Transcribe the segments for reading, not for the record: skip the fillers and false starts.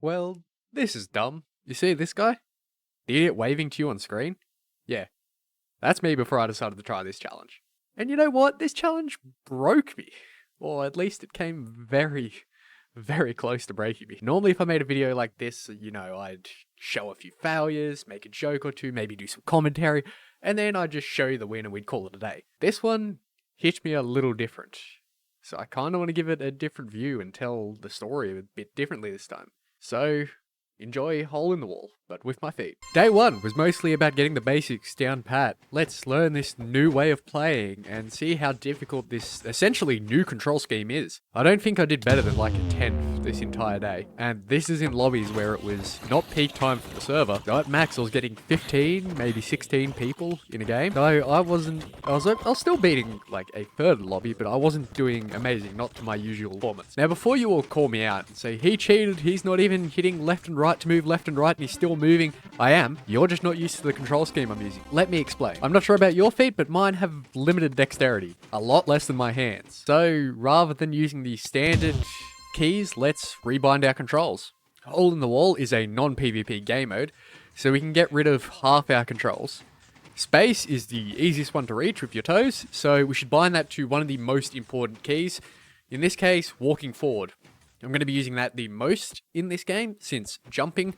Well, this is dumb. You see this guy? The idiot waving to you on screen? Yeah, that's me before I decided to try this challenge. And you know what? This challenge broke me. Or at least it came very, very close to breaking me. Normally if I made a video like this, I'd show a few failures, make a joke or two, maybe do some commentary, and then I'd just show you the win and we'd call it a day. This one hit me a little different. So I kind of want to give it a different view and tell the story a bit differently this time. So, enjoy Hole in the Wall, but with my feet. Day 1 was mostly about getting the basics down pat. Let's learn this new way of playing and see how difficult this essentially new control scheme is. I don't think I did better than like a 10th this entire day. And this is in lobbies where it was not peak time for the server. So at max I was getting 15, maybe 16 people in a game. So I was still beating like a third lobby, but I wasn't doing amazing, not to my usual performance. Now before you all call me out and say, he cheated, he's not even hitting left and right to move left and right and he's still moving. I am. You're just not used to the control scheme I'm using. Let me explain. I'm not sure about your feet, but mine have limited dexterity. A lot less than my hands. So rather than using the standard keys, let's rebind our controls. Hole in the Wall is a non-PvP game mode, so we can get rid of half our controls. Space is the easiest one to reach with your toes, so we should bind that to one of the most important keys. In this case, walking forward. I'm going to be using that the most in this game, since jumping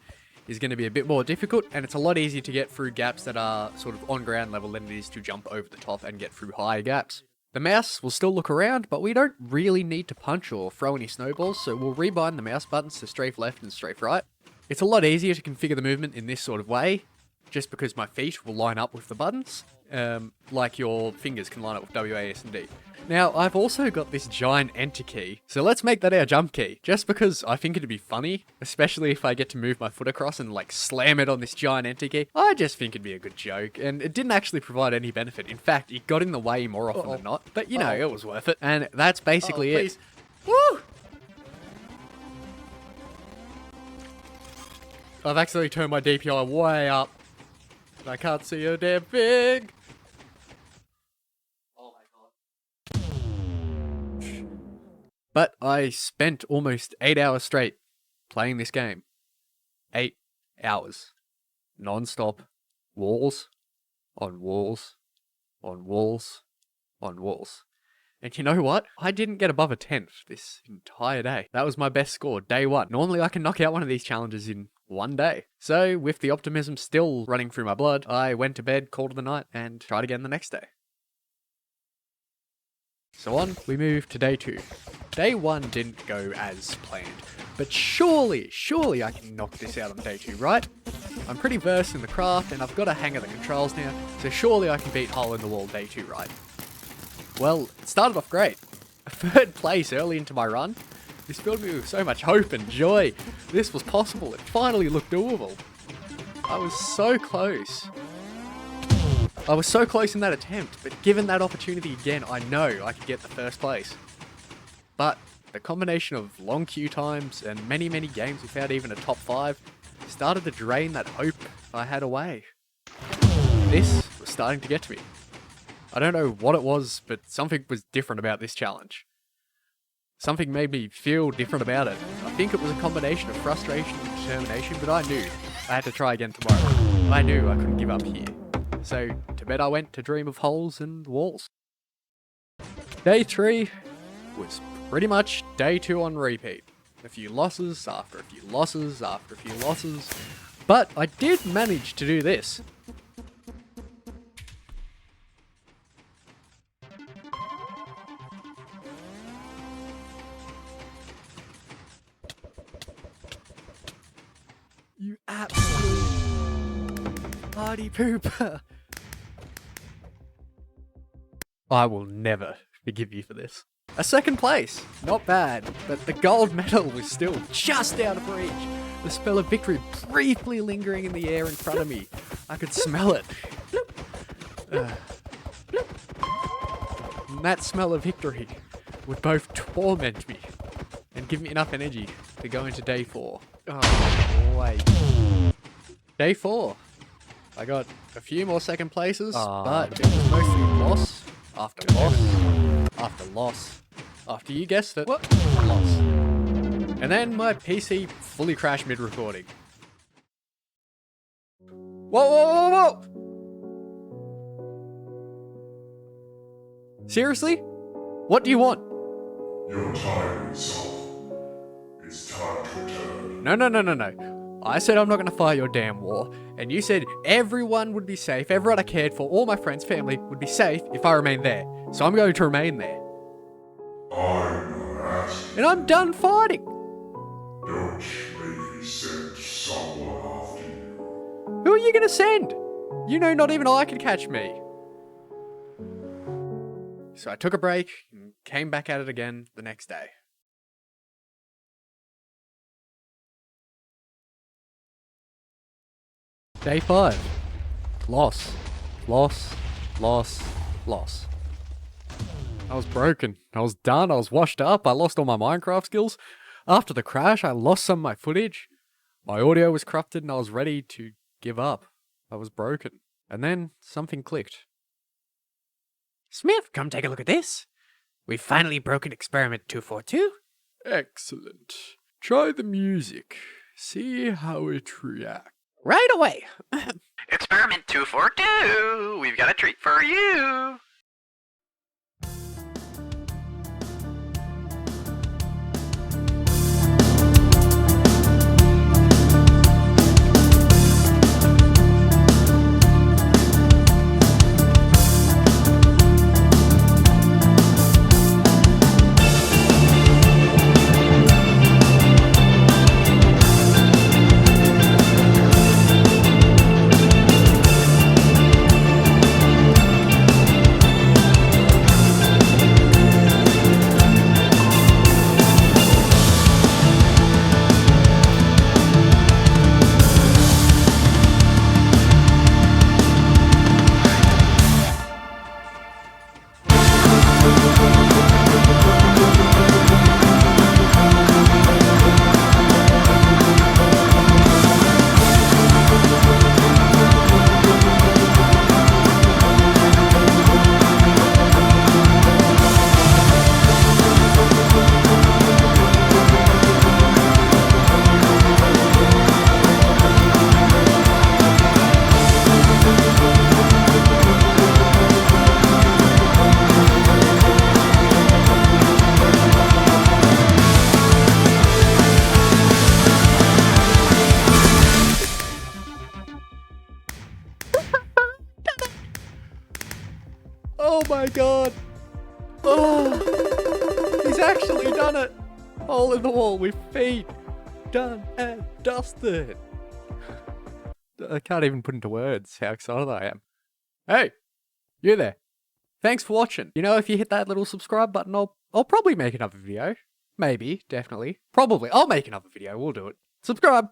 is going to be a bit more difficult, and it's a lot easier to get through gaps that are sort of on ground level than it is to jump over the top and get through higher gaps. The mouse will still look around, but we don't really need to punch or throw any snowballs, so we'll rebind the mouse buttons to strafe left and strafe right. It's a lot easier to configure the movement in this sort of way, just because my feet will line up with the buttons, like your fingers can line up with W, A, S, and D. Now, I've also got this giant enter key, so let's make that our jump key, just because I think it'd be funny, especially if I get to move my foot across and like slam it on this giant enter key. I just think it'd be a good joke, and it didn't actually provide any benefit. In fact, it got in the way more often than not, but it was worth it, and that's basically it. Woo! I've actually turned my DPI way up, and I can't see a damn thing. But I spent almost 8 hours straight playing this game. 8 hours. Non-stop. Walls. On walls. On walls. On walls. And you know what? I didn't get above a 10th this entire day. That was my best score, day 1. Normally I can knock out one of these challenges in one day. So, with the optimism still running through my blood, I went to bed, called it the night, and tried again the next day. So on, we move to day 2. Day 1 didn't go as planned, but surely I can knock this out on day 2, right? I'm pretty versed in the craft and I've got a hang of the controls now, so surely I can beat Hole in the Wall day 2, right? Well, it started off great. A 3rd place early into my run. This filled me with so much hope and joy. This was possible. It finally looked doable. I was so close. I was so close in that attempt, but given that opportunity again, I know I could get the 1st place. But the combination of long queue times and many games without even a top 5 started to drain that hope I had away. This was starting to get to me. I don't know what it was, but something was different about this challenge. Something made me feel different about it. I think it was a combination of frustration and determination, but I knew I had to try again tomorrow. I knew I couldn't give up here. So, to bed I went to dream of holes and walls. Day 3 was pretty much day 2 on repeat. A few losses after a few losses after a few losses. But I did manage to do this. You absolute party pooper. I will never forgive you for this. A 2nd place, not bad, but the gold medal was still just out of reach. The smell of victory briefly lingering in the air in front of me. I could smell it. And that smell of victory would both torment me and give me enough energy to go into day 4. Oh, wait. Day 4. I got a few more 2nd places, but it was mostly loss after loss after loss after, you guessed it, loss. And then my PC fully crashed mid-recording. Whoa, whoa, whoa, whoa! Seriously? What do you want? Your time is up. It's time to return. No. I said I'm not going to fight your damn war. And you said everyone would be safe, everyone I cared for, all my friends, family would be safe if I remained there. So I'm going to remain there. I'm not asking. And I'm done fighting. Don't make me send someone after you. Who are you going to send? You know not even I can catch me. So I took a break and came back at it again the next day. Day 5. Loss. I was broken. I was done. I was washed up. I lost all my Minecraft skills. After the crash, I lost some of my footage. My audio was corrupted and I was ready to give up. I was broken. And then something clicked. Smith, come take a look at this. We've finally broken experiment 242. Excellent. Try the music. See how it reacts. Right away. Experiment 242, we've got a treat for you. Oh my god. Oh, he's actually done it. Hole in the wall with feet. Done and dusted. I can't even put into words how excited I am. Hey, you there. Thanks for watching. You know, if you hit that little subscribe button, I'll probably make another video. Maybe, definitely. Probably. I'll make another video. We'll do it. Subscribe.